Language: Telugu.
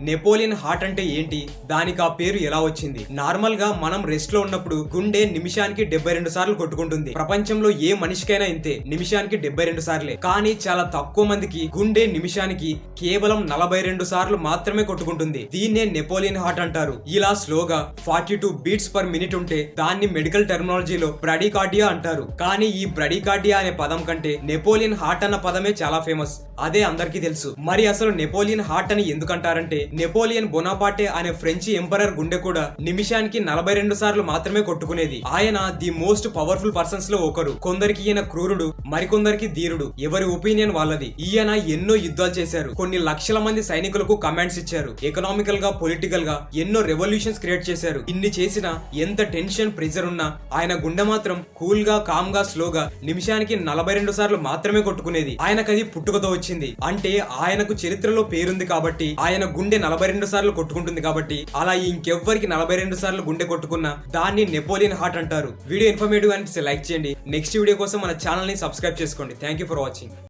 నెపోలియన్ హార్ట్ అంటే ఏంటి, దానికి ఆ పేరు ఎలా వచ్చింది? నార్మల్ గా మనం రెస్ట్ లో ఉన్నప్పుడు గుండె నిమిషానికి 72 సార్లు కొట్టుకుంటుంది. ప్రపంచంలో ఏ మనిషికైనా ఇంతే, నిమిషానికి 72 సార్లే. కానీ చాలా తక్కువ మందికి గుండె నిమిషానికి కేవలం 42 సార్లు మాత్రమే కొట్టుకుంటుంది. దీన్నే నెపోలియన్ హార్ట్ అంటారు. ఇలా స్లోగా 42 బీట్స్ పర్ మినిట్ ఉంటే దాన్ని మెడికల్ టెర్మినాలజీలో బ్రాడీకార్డియా అంటారు. కానీ ఈ బ్రాడీకార్డియా అనే పదం కంటే నెపోలియన్ హార్ట్ అన్న పదమే చాలా ఫేమస్. అదే అందరికీ తెలుసు. మరి అసలు నెపోలియన్ హార్ట్ అని ఎందుకంటారంటే, నెపోలియన్ బొనాపార్టే అనే ఫ్రెంచి ఎంపరర్ గుండె కూడా నిమిషానికి 42 సార్లు మాత్రమే కొట్టుకునేది. ఆయన ది మోస్ట్ పవర్ఫుల్ పర్సన్స్ లో ఒకరు. కొందరికి ఈయన క్రూరుడు, మరికొందరికి ధీరుడు. ఎవరి ఒపీనియన్ వాళ్ళది. ఈయన ఎన్నో యుద్ధాలు చేశారు, కొన్ని లక్షల మంది సైనికులకు కమాండ్స్ ఇచ్చారు, ఎకనామికల్ గా పొలిటికల్ గా ఎన్నో రెవల్యూషన్స్ క్రియేట్ చేశారు. ఇన్ని చేసినా ఎంత టెన్షన్ ప్రెజర్ ఉన్నా ఆయన గుండె మాత్రం కూల్ గా కామ్ గా స్లోగా నిమిషానికి 42 సార్లు మాత్రమే కొట్టుకునేది. ఆయనకది పుట్టుకతో వచ్చింది. అంటే ఆయనకు చరిత్రలో పేరుంది కాబట్టి, ఆయన గుండె 42 సార్లు కొట్టుకుంటుంది కాబట్టి, అలా ఇంకెవ్వరికి 42 సార్లు గుండె కొట్టుకున్నా దాన్ని నెపోలియన్ హార్ట్ అంటారు. వీడియో ఇన్ఫర్మేటివ్ అనిపిస్తే లైక్ చేయండి. నెక్స్ట్ వీడియో కోసం మన ఛానల్ ని సబ్స్క్రైబ్ చేసుకోండి. Thank you for watching.